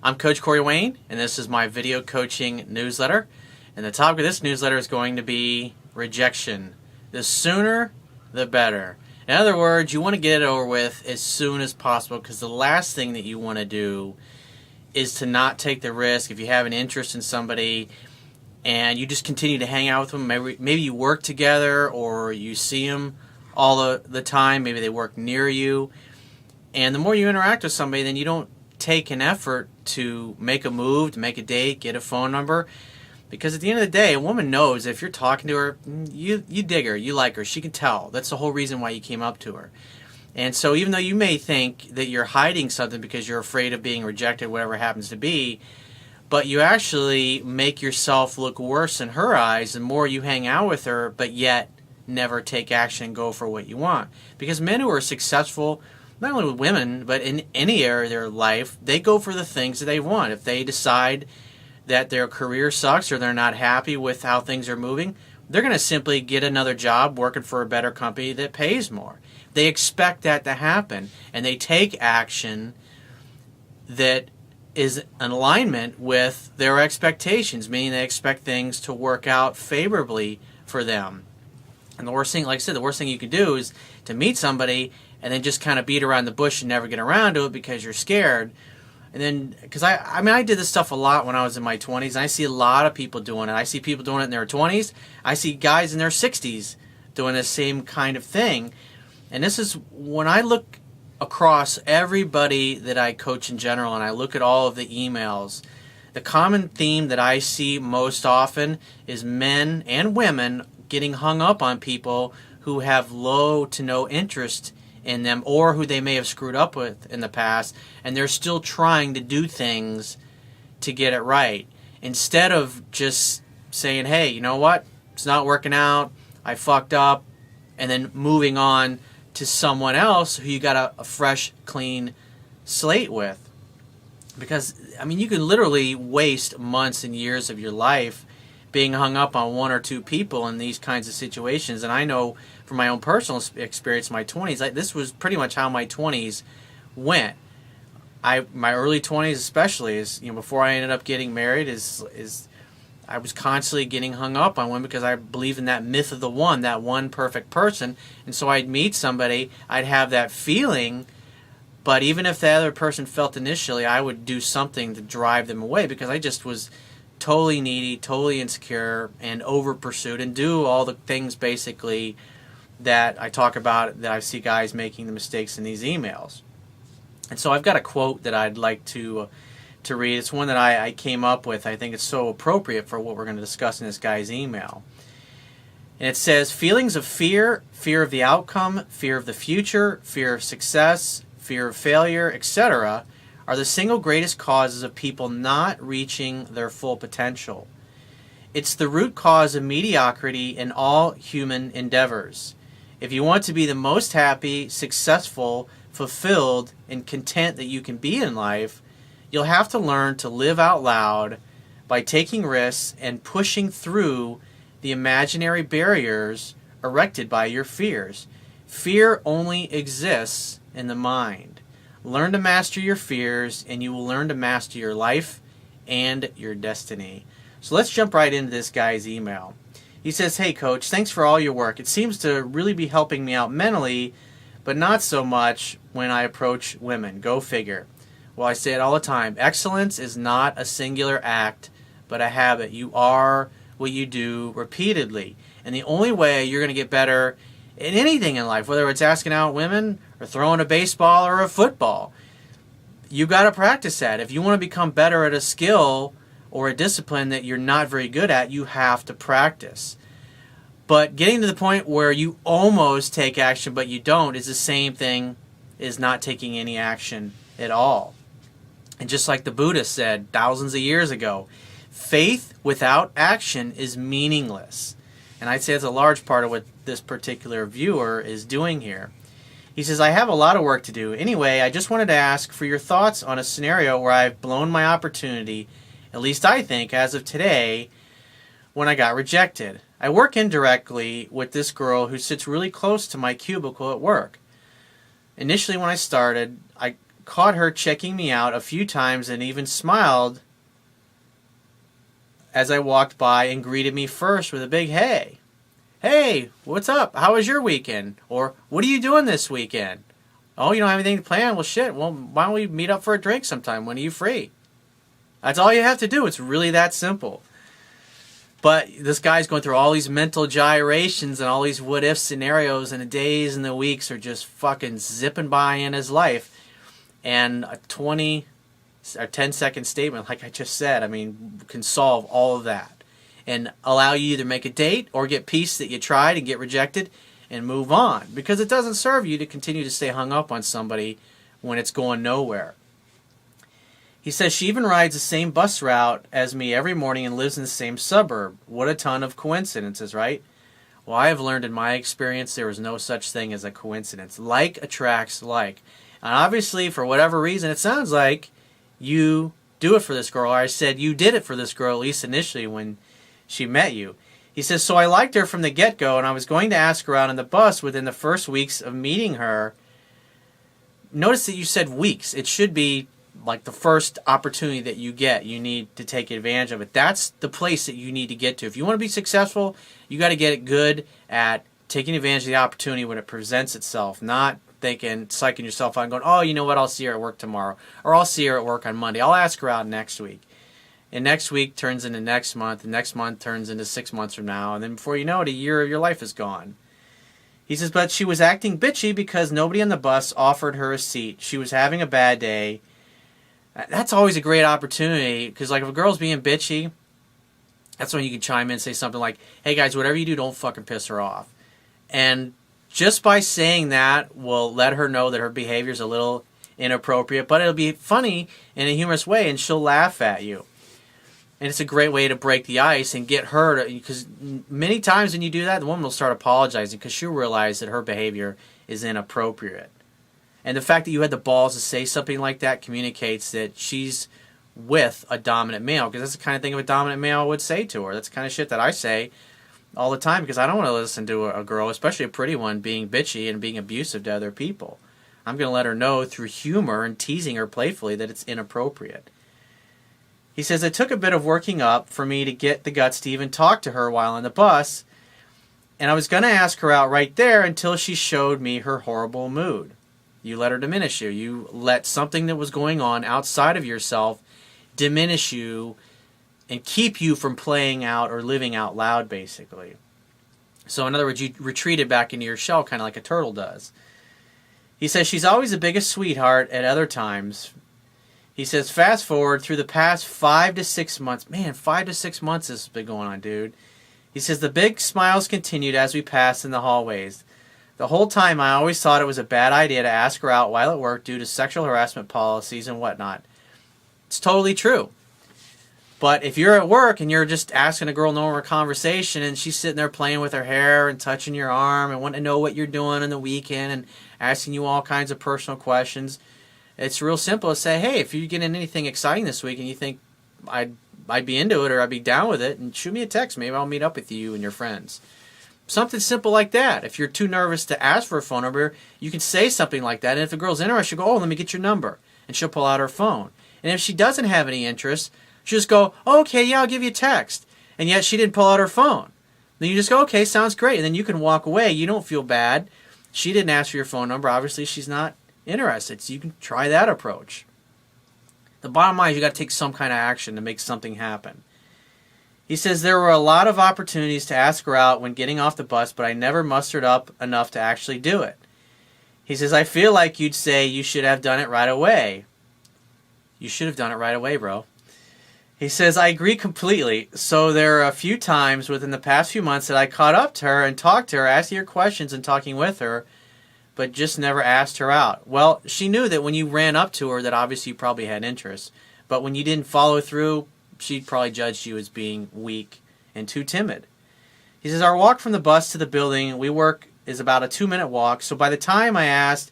I'm Coach Corey Wayne, and this is my video coaching newsletter. And the topic of this newsletter is going to be rejection. The sooner, the better. In other words, you want to get it over with as soon as possible, because the last thing that you want to do is to not take the risk. If you have an interest in somebody and you just continue to hang out with them, maybe you work together or you see them all the time, maybe they work near you, and the more you interact with somebody, then you don't take an effort to make a move, to make a date, get a phone number, because at the end of the day, a woman knows if you're talking to her, you dig her, you like her, she can tell. That's the whole reason why you came up to her. And so even though you may think that you're hiding something because you're afraid of being rejected, whatever it happens to be, but you actually make yourself look worse in her eyes the more you hang out with her, but yet never take action and go for what you want. Because men who are successful, not only with women, but in any area of their life, they go for the things that they want. If they decide that their career sucks or they're not happy with how things are moving, they're going to simply get another job working for a better company that pays more. They expect that to happen, and they take action that is in alignment with their expectations, meaning they expect things to work out favorably for them. And the worst thing, like I said, the worst thing you can do is to meet somebody and then just kind of beat around the bush and never get around to it because you're scared. And then, because I did this stuff a lot when I was in my 20s, and I see a lot of people doing it. I see people doing it in their 20s. I see guys in their 60s doing the same kind of thing. And this is, when I look across everybody that I coach in general, and I look at all of the emails, the common theme that I see most often is men and women getting hung up on people who have low to no interest in them, or who they may have screwed up with in the past, and they're still trying to do things to get it right, instead of just saying, hey, you know what, it's not working out, I fucked up, and then moving on to someone else who you got a fresh, clean slate with. Because, you can literally waste months and years of your life being hung up on one or two people in these kinds of situations. And I know from my own personal experience in my 20s, this was pretty much how my 20s went. My early 20s especially, is before I ended up getting married, is I was constantly getting hung up on women because I believe in that myth of that one perfect person. And so I'd meet somebody, I'd have that feeling, but even if the other person felt initially, I would do something to drive them away, because I just was totally needy, totally insecure, and over pursued, and do all the things basically that I talk about, that I see guys making the mistakes in these emails. And so I've got a quote that I'd like to read. It's one that I came up with. I think it's so appropriate for what we're going to discuss in this guy's email. And it says, feelings of fear, fear of the outcome, fear of the future, fear of success, fear of failure, etc., are the single greatest causes of people not reaching their full potential. It's the root cause of mediocrity in all human endeavors. If you want to be the most happy, successful, fulfilled, and content that you can be in life, you'll have to learn to live out loud by taking risks and pushing through the imaginary barriers erected by your fears. Fear only exists in the mind. Learn to master your fears, and you will learn to master your life and your destiny. So let's jump right into this guy's email. He says, hey coach, thanks for all your work. It seems to really be helping me out mentally, but not so much when I approach women. Go figure. Well, I say it all the time. Excellence is not a singular act, but a habit. You are what you do repeatedly. And the only way you're going to get better in anything in life, whether it's asking out women or throwing a baseball or a football, you got to practice that. If you want to become better at a skill or a discipline that you're not very good at, you have to practice. But getting to the point where you almost take action but you don't is the same thing as not taking any action at all. And just like the Buddha said thousands of years ago, faith without action is meaningless. And I'd say it's a large part of what this particular viewer is doing here. He says, I have a lot of work to do. Anyway, I just wanted to ask for your thoughts on a scenario where I've blown my opportunity, at least I think, as of today, when I got rejected. I work indirectly with this girl who sits really close to my cubicle at work. Initially when I started, I caught her checking me out a few times and even smiled as I walked by and greeted me first with a big hey. Hey, what's up? How was your weekend? Or, what are you doing this weekend? Oh, you don't have anything planned? Well, shit. Well, why don't we meet up for a drink sometime? When are you free? That's all you have to do. It's really that simple. But this guy's going through all these mental gyrations and all these what-if scenarios, and the days and the weeks are just fucking zipping by in his life. And a 20 or 10-second statement, like I just said, I mean, can solve all of that and allow you either make a date or get peace that you tried and get rejected and move on. Because it doesn't serve you to continue to stay hung up on somebody when it's going nowhere. He says she even rides the same bus route as me every morning and lives in the same suburb. What a ton of coincidences, right? Well, I have learned in my experience there is no such thing as a coincidence. Like attracts like. And obviously, for whatever reason, it sounds like you do it for this girl. Or I said you did it for this girl, at least initially when she met you. He says, so I liked her from the get-go, and I was going to ask her out on the bus within the first weeks of meeting her. Notice that you said weeks. It should be like the first opportunity that you get, you need to take advantage of it. That's the place that you need to get to. If you want to be successful, you got to get good at taking advantage of the opportunity when it presents itself, not thinking, psyching yourself out and going, oh, you know what, I'll see her at work tomorrow, or I'll see her at work on Monday. I'll ask her out next week. And next week turns into next month, and next month turns into 6 months from now, and then before you know it, a year of your life is gone. He says, but she was acting bitchy because nobody on the bus offered her a seat. She was having a bad day. That's always a great opportunity, because like if a girl's being bitchy, that's when you can chime in and say something like, hey guys, whatever you do, don't fucking piss her off. And just by saying that will let her know that her behavior is a little inappropriate, but it'll be funny in a humorous way, and she'll laugh at you. And it's a great way to break the ice and get her to, because many times when you do that, the woman will start apologizing because she'll realize that her behavior is inappropriate. And the fact that you had the balls to say something like that communicates that she's with a dominant male, because that's the kind of thing a dominant male would say to her. That's the kind of shit that I say all the time, because I don't want to listen to a girl, especially a pretty one, being bitchy and being abusive to other people. I'm going to let her know through humor and teasing her playfully that it's inappropriate. He says, it took a bit of working up for me to get the guts to even talk to her while on the bus, and I was going to ask her out right there until she showed me her horrible mood. You let her diminish you. You let something that was going on outside of yourself diminish you and keep you from playing out or living out loud, basically. So in other words, you retreated back into your shell kind of like a turtle does. He says she's always the biggest sweetheart at other times. He says fast forward through the past 5 to 6 months. Man, 5 to 6 months this has been going on, dude. He says the big smiles continued as we passed in the hallways. The whole time I always thought it was a bad idea to ask her out while at work due to sexual harassment policies and whatnot. It's totally true. But if you're at work and you're just asking a girl normal conversation and she's sitting there playing with her hair and touching your arm and wanting to know what you're doing on the weekend and asking you all kinds of personal questions, it's real simple to say, hey, if you're getting anything exciting this week and you think I'd be into it or I'd be down with it, and shoot me a text. Maybe I'll meet up with you and your friends. Something simple like that. If you're too nervous to ask for a phone number, you can say something like that. And if the girl's interested, you go, oh, let me get your number. And she'll pull out her phone. And if she doesn't have any interest, she'll just go, oh, okay, yeah, I'll give you a text. And yet she didn't pull out her phone. Then you just go, okay, sounds great. And then you can walk away. You don't feel bad. She didn't ask for your phone number. Obviously, she's not interested. So you can try that approach. The bottom line is you got to take some kind of action to make something happen. He says, there were a lot of opportunities to ask her out when getting off the bus, but I never mustered up enough to actually do it. He says, I feel like you'd say you should have done it right away. You should have done it right away, bro. He says, I agree completely. So there are a few times within the past few months that I caught up to her and talked to her, asking her questions and talking with her, but just never asked her out. Well, she knew that when you ran up to her that obviously you probably had interest, but when you didn't follow through, she probably judged you as being weak and too timid. He says, our walk from the bus to the building we work is about a 2-minute walk, so by the time I asked,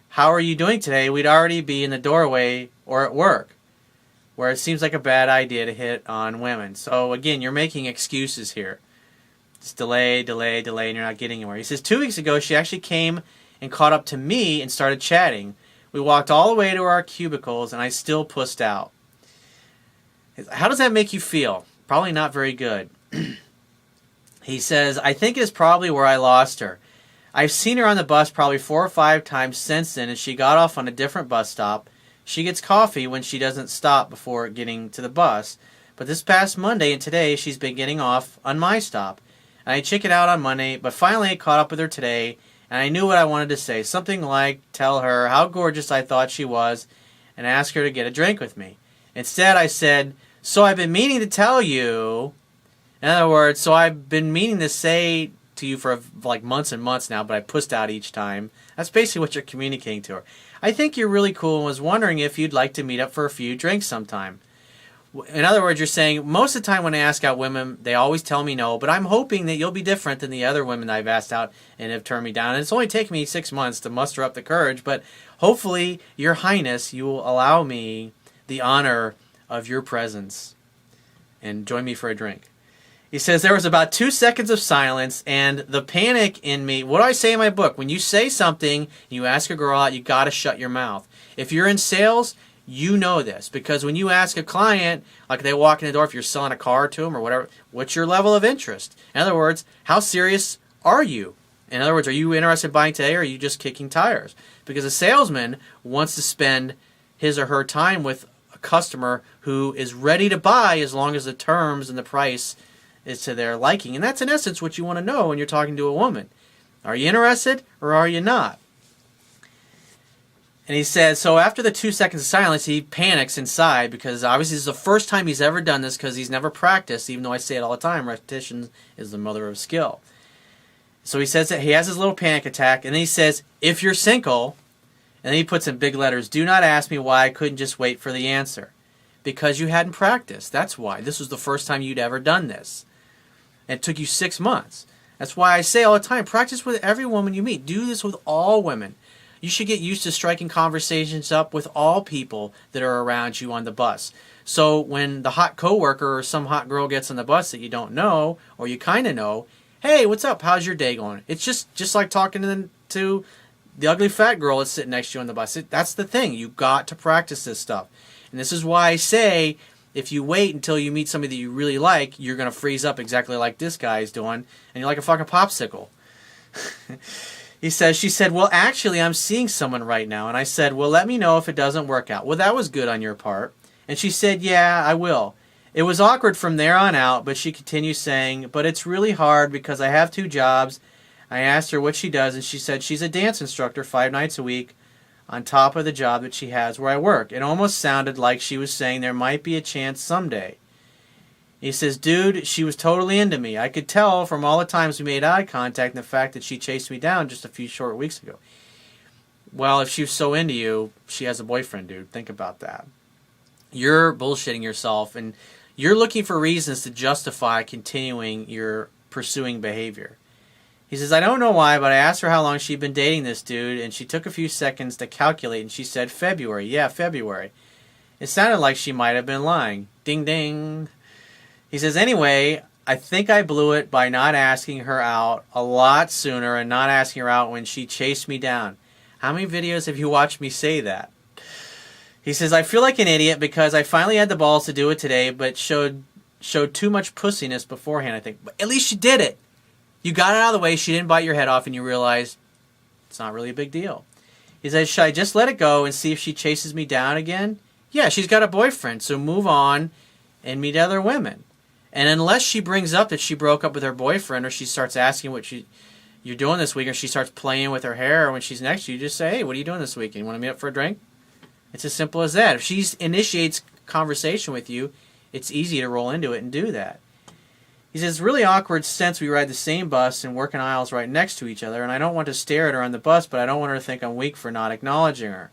how are you doing today, we'd already be in the doorway or at work, where it seems like a bad idea to hit on women. So again, you're making excuses here. It's delay, and you're not getting anywhere. He says, 2 weeks ago, she actually came and caught up to me and started chatting. We walked all the way to our cubicles, and I still pussed out. How does that make you feel? Probably not very good. He says, I think it's probably where I lost her. I've seen her on the bus probably 4 or 5 times since then, and she got off on a different bus stop. She gets coffee when she doesn't stop before getting to the bus. But this past Monday and today, she's been getting off on my stop. And I chickened out on Monday, but finally I caught up with her today, and I knew what I wanted to say. Something like tell her how gorgeous I thought she was and ask her to get a drink with me. Instead, I said, so I've been meaning to tell you. In other words, so I've been meaning to say to you for like months and months now, but I pussed out each time. That's basically what you're communicating to her. I think you're really cool and was wondering if you'd like to meet up for a few drinks sometime. In other words, you're saying, most of the time when I ask out women, they always tell me no, but I'm hoping that you'll be different than the other women that I've asked out and have turned me down. And it's only taken me 6 months to muster up the courage, but hopefully, Your Highness, you will allow me the honor of your presence and join me for a drink. He says, there was about 2 seconds of silence, and the panic in me. What do I say in my book? When you say something, you ask a girl out, you got to shut your mouth. If you're in sales, you know this. Because when you ask a client, like they walk in the door, if you're selling a car to them or whatever, what's your level of interest? In other words, how serious are you? In other words, are you interested in buying today, or are you just kicking tires? Because a salesman wants to spend his or her time with a customer who is ready to buy as long as the terms and the price is to their liking. And that's in essence what you want to know when you're talking to a woman. Are you interested or are you not? And he says, so after the 2 seconds of silence, he panics inside because obviously this is the first time he's ever done this because he's never practiced, even though I say it all the time, repetition is the mother of skill. So he says that he has his little panic attack, and then he says, if you're single, and then he puts in big letters, do not ask me why I couldn't just wait for the answer. Because you hadn't practiced. That's why. This was the first time you'd ever done this. And it took you 6 months. That's why I say all the time, practice with every woman you meet. Do this with all women. You should get used to striking conversations up with all people that are around you on the bus. So when the hot coworker or some hot girl gets on the bus that you don't know, or you kind of know, hey, what's up? How's your day going? It's just like talking to the ugly fat girl that's sitting next to you on the bus. That's the thing. You got to practice this stuff. And this is why I say, if you wait until you meet somebody that you really like, you're going to freeze up exactly like this guy is doing, and you're like a fucking popsicle. She said, well, actually, I'm seeing someone right now. And I said, well, let me know if it doesn't work out. Well, that was good on your part. And she said, yeah, I will. It was awkward from there on out, but she continues saying, but it's really hard because I have 2 jobs. I asked her what she does, and she said she's a dance instructor 5 nights a week on top of the job that she has where I work. It almost sounded like she was saying there might be a chance someday. He says, dude, she was totally into me. I could tell from all the times we made eye contact and the fact that she chased me down just a few short weeks ago. Well, if she was so into you, she has a boyfriend, dude. Think about that. You're bullshitting yourself, and you're looking for reasons to justify continuing your pursuing behavior. He says, I don't know why, but I asked her how long she'd been dating this dude, and she took a few seconds to calculate, and she said February. Yeah, February. It sounded like she might have been lying. Ding, ding. He says, anyway, I think I blew it by not asking her out a lot sooner and not asking her out when she chased me down. How many videos have you watched me say that? He says, I feel like an idiot because I finally had the balls to do it today, but showed too much pussiness beforehand, I think. But at least you did it. You got it out of the way, she didn't bite your head off, and you realized it's not really a big deal. He says, should I just let it go and see if she chases me down again? Yeah, she's got a boyfriend, so move on and meet other women. And unless she brings up that she broke up with her boyfriend, or she starts asking what you're doing this week, or she starts playing with her hair when she's next to you, just say, hey, what are you doing this weekend? You want to meet up for a drink? It's as simple as that. If she initiates conversation with you, it's easy to roll into it and do that. He says, it's really awkward since we ride the same bus and work in aisles right next to each other, and I don't want to stare at her on the bus, but I don't want her to think I'm weak for not acknowledging her.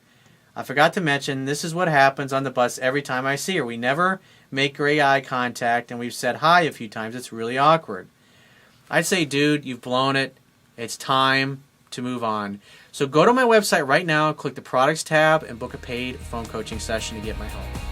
I forgot to mention, this is what happens on the bus every time I see her. We never make great eye contact, and we've said hi a few times. It's really awkward. I'd say, dude, you've blown it. It's time to move on. So go to my website right now, click the products tab, and book a paid phone coaching session to get my help.